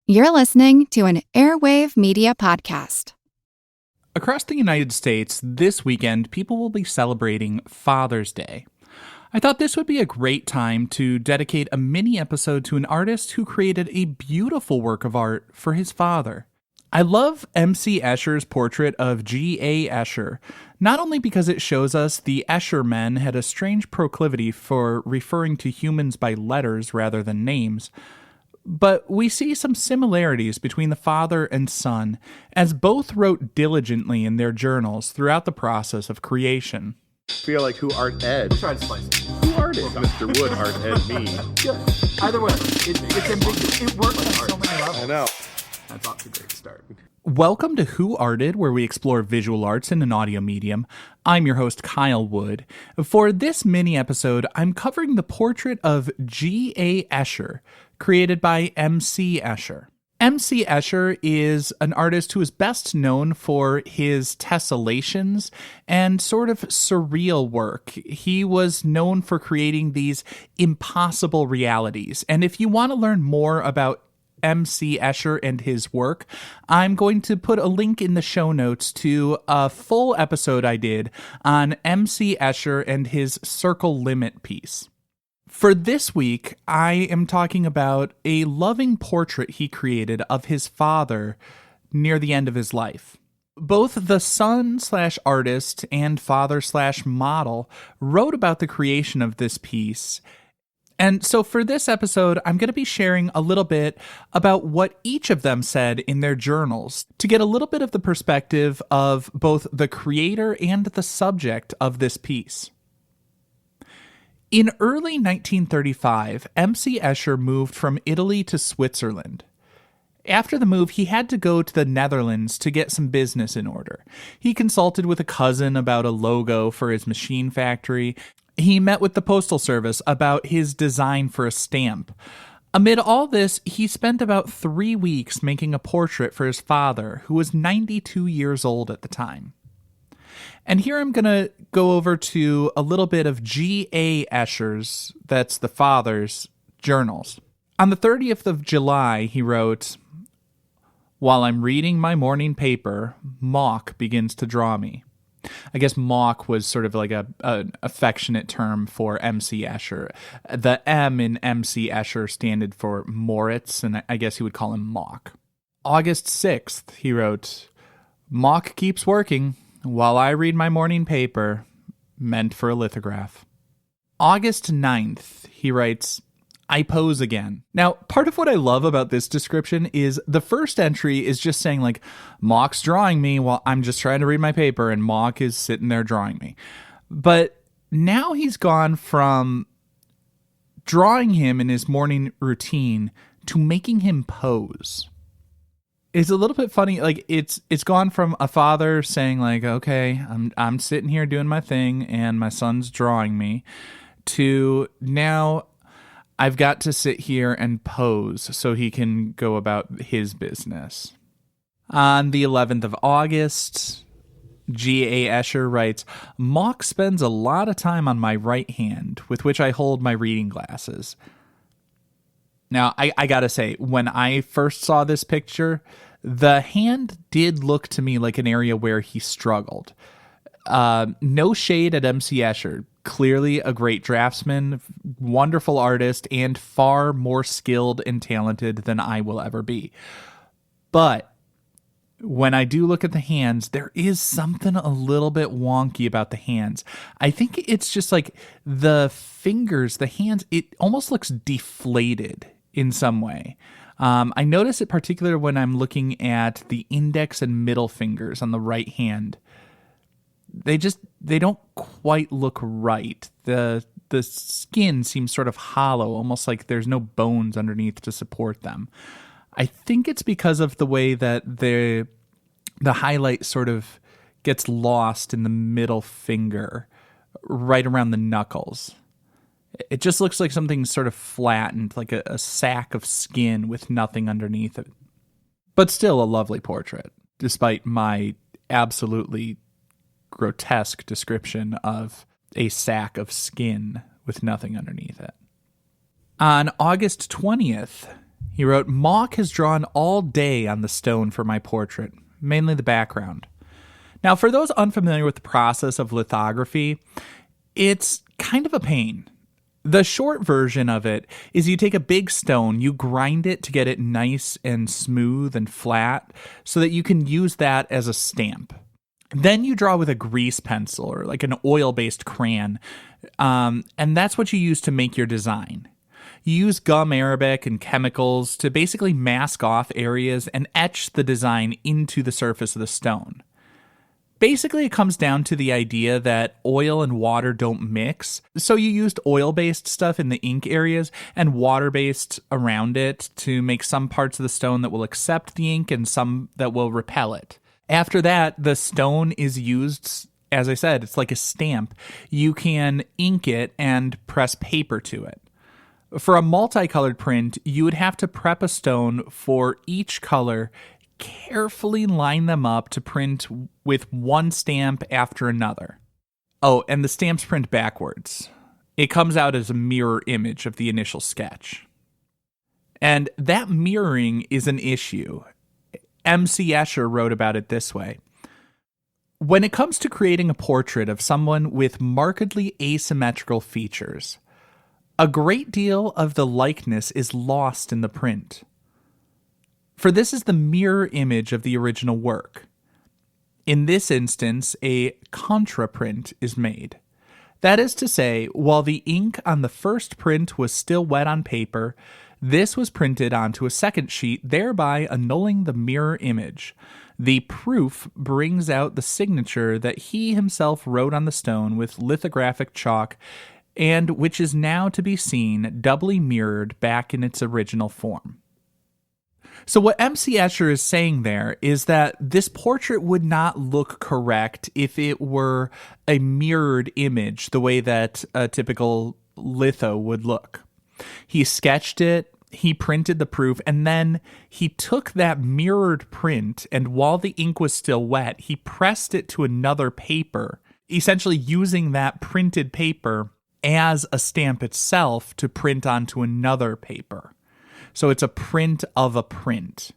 You're listening to an Airwave Media Podcast. Across the United States, this weekend, people will be celebrating Father's Day. I thought this would be a great time to dedicate a mini episode to an artist who created a beautiful work of art for his father. I love MC Escher's portrait of GA Escher, not only because it shows us the Escher men had a strange proclivity for referring to humans by letters rather than names, but we see some similarities between the father and son, as both wrote diligently in their journals throughout the process of creation. Feel like who art Ed? We'll try to spice it. Who art Ed? Mr. Wood art Ed me. Yeah. Either way, it's ambiguous. It works on so many levels. I know. That's off to a great start. Welcome to Who Arted, where we explore visual arts in an audio medium. I'm your host, Kyle Wood. For this mini episode, I'm covering the portrait of GA Escher, created by MC Escher. MC Escher is an artist who is best known for his tessellations and sort of surreal work. He was known for creating these impossible realities. And if you want to learn more about MC Escher and his work, I'm going to put a link in the show notes to a full episode I did on MC Escher and his Circle Limit piece. For this week, I am talking about a loving portrait he created of his father near the end of his life. Both the son/artist and father/model wrote about the creation of this piece. And so for this episode, I'm going to be sharing a little bit about what each of them said in their journals to get a little bit of the perspective of both the creator and the subject of this piece. In early 1935, MC Escher moved from Italy to Switzerland. After the move, he had to go to the Netherlands to get some business in order. He consulted with a cousin about a logo for his machine factory. He met with the Postal Service about his design for a stamp. Amid all this, he spent about 3 weeks making a portrait for his father, who was 92 years old at the time. And here I'm going to go over to a little bit of GA Escher's, that's the father's, journals. On the 30th of July, he wrote, "While I'm reading my morning paper, Mock begins to draw me." I guess Mock was sort of like an affectionate term for MC Escher. The M in MC Escher standed for Moritz, and I guess he would call him Mock. August 6th, he wrote, "Mock keeps working while I read my morning paper, meant for a lithograph." August 9th, he writes, "I pose again." Now, part of what I love about this description is the first entry is just saying, like, Mock's drawing me while I'm just trying to read my paper, and Mock is sitting there drawing me. But now he's gone from drawing him in his morning routine to making him pose. It's a little bit funny. Like, it's gone from a father saying, like, okay, I'm sitting here doing my thing, and my son's drawing me, to now I've got to sit here and pose so he can go about his business. On the 11th of August, GA Escher writes, "Mock spends a lot of time on my right hand, with which I hold my reading glasses." Now, I gotta say, when I first saw this picture, the hand did look to me like an area where he struggled. No shade at MC Escher. Clearly a great draftsman, wonderful artist, and far more skilled and talented than I will ever be. But when I do look at the hands, there is something a little bit wonky about the hands. I think it's just like the fingers, the hands, it almost looks deflated in some way. I notice it particularly when I'm looking at the index and middle fingers on the right hand. They don't quite look right. The skin seems sort of hollow, almost like there's no bones underneath to support them. I think it's because of the way that the highlight sort of gets lost in the middle finger, right around the knuckles. It just looks like something sort of flattened, like a sack of skin with nothing underneath it. But still a lovely portrait, despite my absolutely grotesque description of a sack of skin with nothing underneath it. On August 20th, He wrote, Mock has drawn all day on the stone for my portrait, mainly the background. Now, for those unfamiliar with the process of lithography, it's kind of a pain. The short version of it is you take a big stone, you grind it to get it nice and smooth and flat so that you can use that as a stamp. Then you draw with a grease pencil or like an oil-based crayon, and that's what you use to make your design. You use gum arabic and chemicals to basically mask off areas and etch the design into the surface of the stone. Basically, it comes down to the idea that oil and water don't mix, so you used oil-based stuff in the ink areas and water-based around it to make some parts of the stone that will accept the ink and some that will repel it. After that, the stone is used, as I said, it's like a stamp. You can ink it and press paper to it. For a multicolored print, you would have to prep a stone for each color, carefully line them up to print with one stamp after another. Oh, and the stamps print backwards. It comes out as a mirror image of the initial sketch. And that mirroring is an issue. MC Escher wrote about it this way. When it comes to creating a portrait of someone with markedly asymmetrical features, a great deal of the likeness is lost in the print. For this is the mirror image of the original work. In this instance, a contraprint is made. That is to say, while the ink on the first print was still wet on paper, this was printed onto a second sheet, thereby annulling the mirror image. The proof brings out the signature that he himself wrote on the stone with lithographic chalk, and which is now to be seen doubly mirrored back in its original form. So what MC Escher is saying there is that this portrait would not look correct if it were a mirrored image the way that a typical litho would look. He sketched it, he printed the proof, and then he took that mirrored print, and while the ink was still wet, he pressed it to another paper, essentially using that printed paper as a stamp itself to print onto another paper. So it's a print of a print.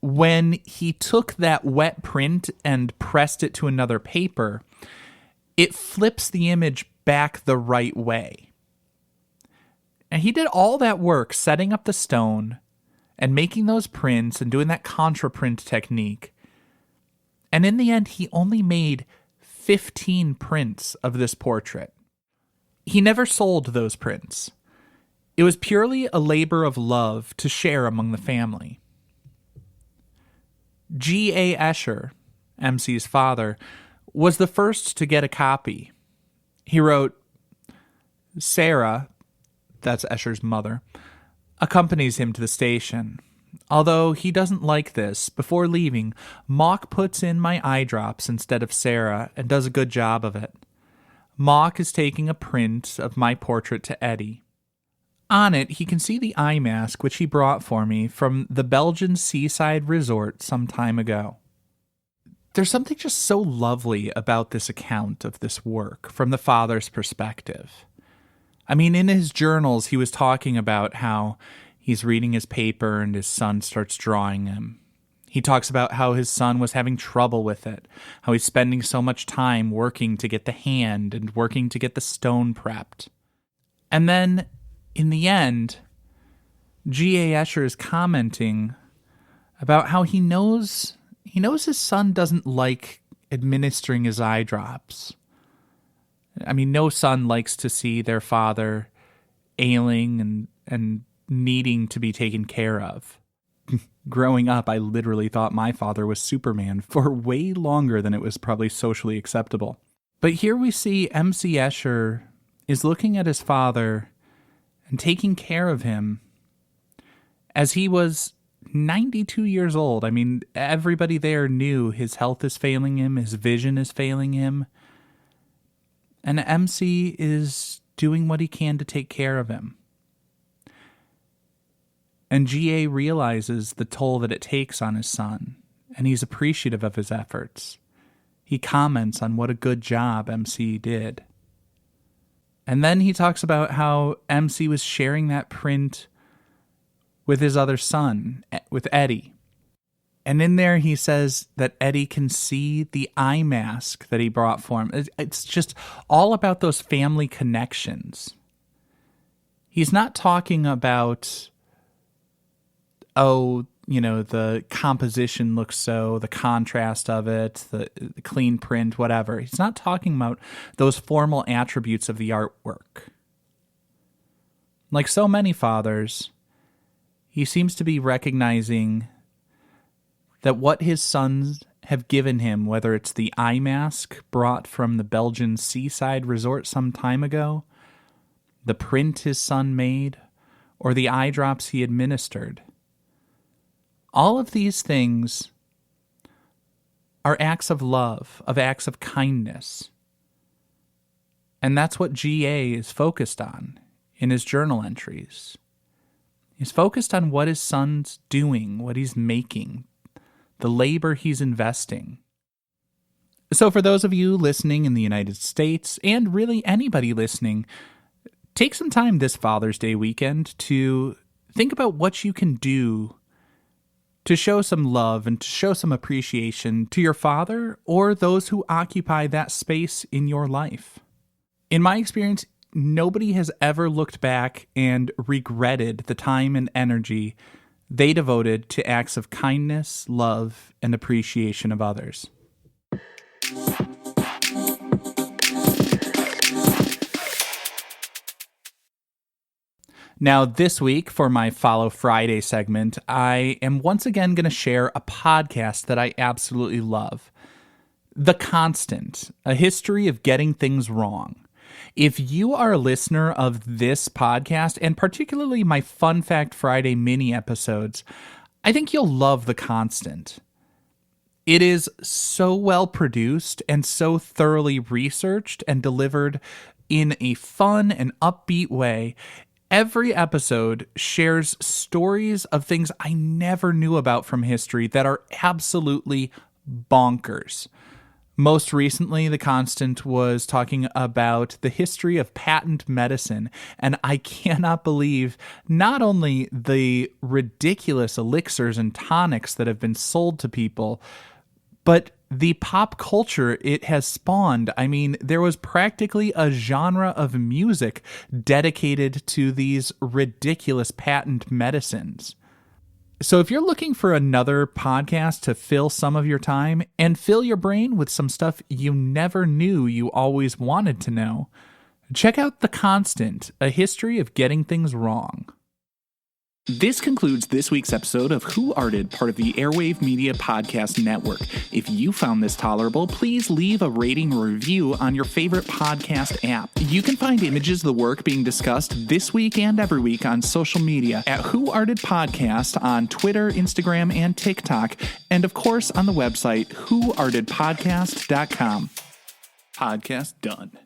When he took that wet print and pressed it to another paper, it flips the image back the right way. And he did all that work setting up the stone and making those prints and doing that contraprint technique. And in the end, he only made 15 prints of this portrait. He never sold those prints. It was purely a labor of love to share among the family. GA Escher, MC's father, was the first to get a copy. He wrote, Sarah, that's Escher's mother, accompanies him to the station. Although he doesn't like this, before leaving, Mock puts in my eye drops instead of Sarah and does a good job of it. Mock is taking a print of my portrait to Eddie. On it, he can see the eye mask which he brought for me from the Belgian seaside resort some time ago. There's something just so lovely about this account of this work from the father's perspective. I mean, in his journals, he was talking about how he's reading his paper and his son starts drawing him. He talks about how his son was having trouble with it, how he's spending so much time working to get the hand and working to get the stone prepped. And then, in the end, GA Escher is commenting about how he knows his son doesn't like administering his eye drops. I mean, no son likes to see their father ailing and needing to be taken care of. Growing up, I literally thought my father was Superman for way longer than it was probably socially acceptable. But here we see MC Escher is looking at his father and taking care of him as he was 92 years old. I mean, everybody there knew his health is failing him, his vision is failing him, and MC is doing what he can to take care of him. And GA realizes the toll that it takes on his son, and he's appreciative of his efforts. He comments on what a good job MC did. And then he talks about how MC was sharing that print with his other son, with Eddie. And in there, he says that Eddie can see the eye mask that he brought for him. It's just all about those family connections. He's not talking about, the composition looks so, the contrast of it, the clean print, whatever. He's not talking about those formal attributes of the artwork. Like so many fathers, he seems to be recognizing that what his sons have given him, whether it's the eye mask brought from the Belgian seaside resort some time ago, the print his son made, or the eye drops he administered, all of these things are acts of love, of acts of kindness. And that's what GA is focused on in his journal entries. He's focused on what his son's doing, what he's making, the labor he's investing. So for those of you listening in the United States, and really anybody listening, take some time this Father's Day weekend to think about what you can do to show some love and to show some appreciation to your father or those who occupy that space in your life. In my experience, nobody has ever looked back and regretted the time and energy they devoted to acts of kindness, love, and appreciation of others. Now, this week, for my Follow Friday segment, I am once again going to share a podcast that I absolutely love. The Constant, a history of getting things wrong. If you are a listener of this podcast, and particularly my Fun Fact Friday mini episodes, I think you'll love The Constant. It is so well produced and so thoroughly researched and delivered in a fun and upbeat way. Every episode shares stories of things I never knew about from history that are absolutely bonkers. Most recently, The Constant was talking about the history of patent medicine, and I cannot believe not only the ridiculous elixirs and tonics that have been sold to people, but the pop culture it has spawned. I mean, there was practically a genre of music dedicated to these ridiculous patent medicines. So if you're looking for another podcast to fill some of your time and fill your brain with some stuff you never knew you always wanted to know, check out The Constant, a history of getting things wrong. This concludes this week's episode of Who Arted, part of the Airwave Media Podcast Network. If you found this tolerable, please leave a rating or review on your favorite podcast app. You can find images of the work being discussed this week and every week on social media at Who Arted Podcast on Twitter, Instagram, and TikTok, and of course on the website whoartedpodcast.com. Podcast done.